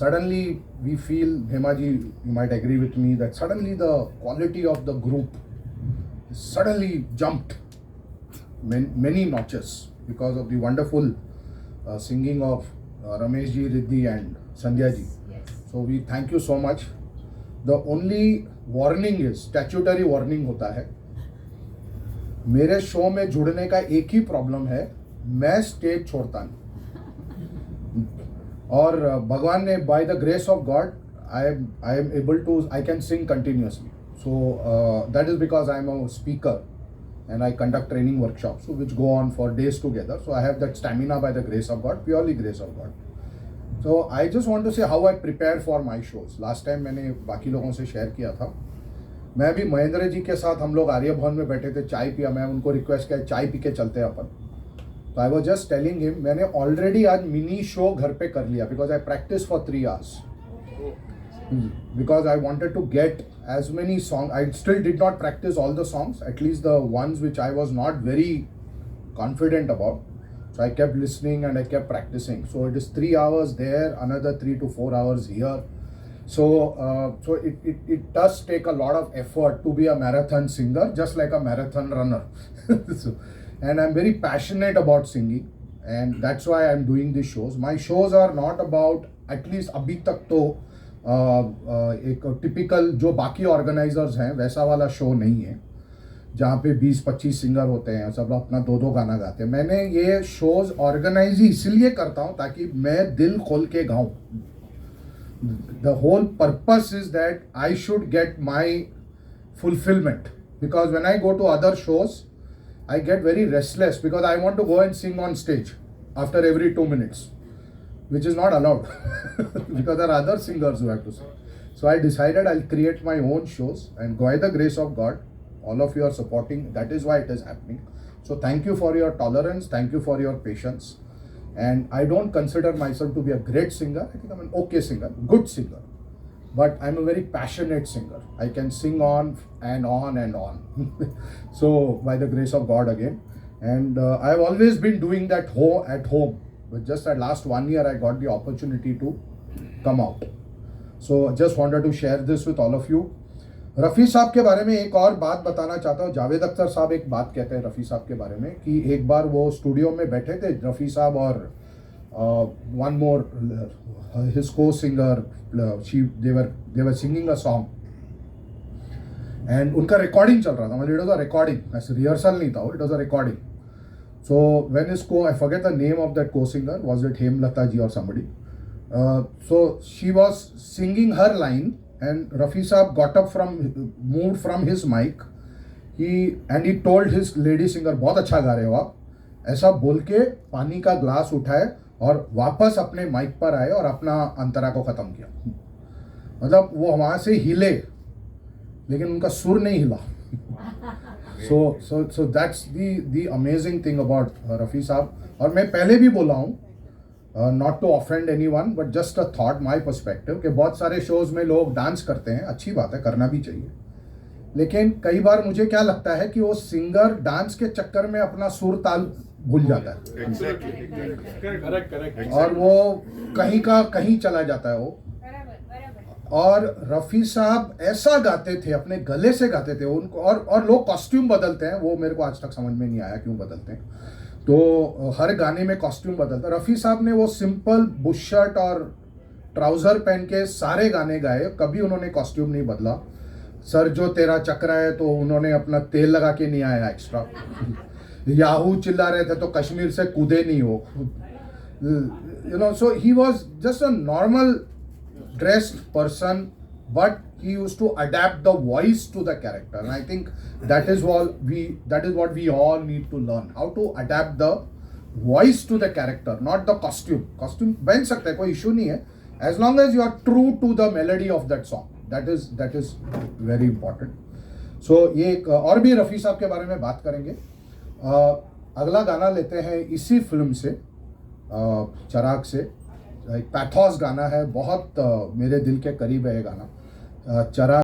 suddenly we feel, Hemaji, you might agree with me, that suddenly the quality of the group suddenly jumped many notches because of the wonderful singing of Ramesh ji, Riddhi and Sandhya ji. Yes. So we thank you so much. The only warning is, statutory warning होता है, मेरे show में जुड़ने का एक ही problem है, मैं stage छोड़ता नहीं. और भगवान ने, by the grace of God, I am able to, I can sing continuously. So that is because I am a speaker and I conduct training workshops which go on for days together. So I have that stamina by the grace of God, purely grace of God. So I just want to say how I prepare for my shows. Last time मैंने बाकी लोगों से share किया था, मैं भी महेंद्र जी के साथ हम लोग आर्य भवन में बैठे थे, चाय पिया, मैं उनको रिक्वेस्ट किया चाय पी के चलते हैं अपन. तो I was just telling him, मैंने ऑलरेडी आज मिनी शो घर पे कर लिया because I practice for 3 hours. Because I wanted to get as many songs. I still did not practice all the songs, at least the ones which I was not very confident about. So I kept listening and I kept practicing. So it is 3 hours there, another 3 to 4 hours here. So it does take a lot of effort to be a marathon singer, just like a marathon runner. And I'm very passionate about singing, and that's why I'm doing these shows. My shows are not about, at least अभी तक तो एक typical जो बाकी organisers हैं वैसा वाला show नहीं है जहाँ पे 20-25 सिंगर होते हैं, सब लोग अपना 2-2 गाना गाते हैं. मैंने ये शोज ऑर्गेनाइज ही इसलिए करता हूँ ताकि मैं दिल खोल के गाऊँ. The whole purpose is that I should get my fulfilment, because when I go to other shows I get very restless because I want to go and sing on stage after every 2 minutes, which is not allowed because there are other singers who have to sing. So I decided I'll create my own shows, and by the grace of God, all of you are supporting. That is why it is happening. So thank you for your tolerance. Thank you for your patience. And I don't consider myself to be a great singer. I think I'm an okay singer, good singer. But I'm a very passionate singer. I can sing on and on and on. So by the grace of God again. And I've always been doing that at home. But just that last 1 year I got the opportunity to come out. So just wanted to share this with all of you. Rafi साहब के बारे में एक और बात बताना चाहता हूँ. जावेद अख्तर साहब एक बात कहते हैं रफ़ी साहब के बारे में कि एक बार वो स्टूडियो में बैठे थे, रफ़ी साहब और one more his co-singer, they were singing a song and उनका रिकॉर्डिंग चल रहा था. मतलब it was a recording, ऐसे रिहर्सल नहीं था, it was a recording. So when his I forget the name of that co-singer, was it Hemlata ji or somebody? So she was singing her line and Rafi Saab got up moved from his mic. He told his lady singer, बहुत अच्छा गा रहे हो आप, ऐसा बोल के पानी का ग्लास उठाए और वापस अपने माइक पर आए और अपना अंतरा को ख़त्म किया. मतलब वो वहाँ से हिले लेकिन उनका सुर नहीं हिला. So that's the amazing thing about Rafi साहब. और मैं पहले भी बोला हूँ, not to offend anyone but just a thought, my perspective, कि बहुत सारे शोज़ में लोग डांस करते हैं, अच्छी बात है, करना भी चाहिए. लेकिन कई बार मुझे क्या लगता है कि वो सिंगर डांस के चक्कर में अपना सुर ताल भूल जाता है. Exactly. और वो कहीं का कहीं चला जाता है वो. और रफ़ी साहब ऐसा गाते थे, अपने गले से गाते थे उनको, और लोग कॉस्ट्यूम बदलते हैं, वो मेरे को आज तक समझ में नहीं आया क्यों बदलते हैं. तो हर गाने में कॉस्ट्यूम बदलता है. रफ़ी साहब ने वो सिंपल बुश शर्ट और ट्राउज़र पहन के सारे गाने गाए, कभी उन्होंने कॉस्ट्यूम नहीं बदला. सर जो तेरा चक्रा है तो उन्होंने अपना तेल लगा के नहीं आया एक्स्ट्रा. याहू चिल्ला रहे थे तो कश्मीर से कूदे नहीं हो. So he was just a normal dressed person, but he used to adapt the voice to the character, and I think that is what we all need to learn, how to adapt the voice to the character, not the costume. Costume बन सकता है, कोई issue नहीं है, as long as you are true to the melody of that song. That is very important. So ये एक और भी रफ़ी साहब के बारे में बात करेंगे. अगला गाना लेते हैं इसी फिल्म से, चराग से. एक पैथोस गाना है, बहुत मेरे दिल के करीब है ये गाना. चराग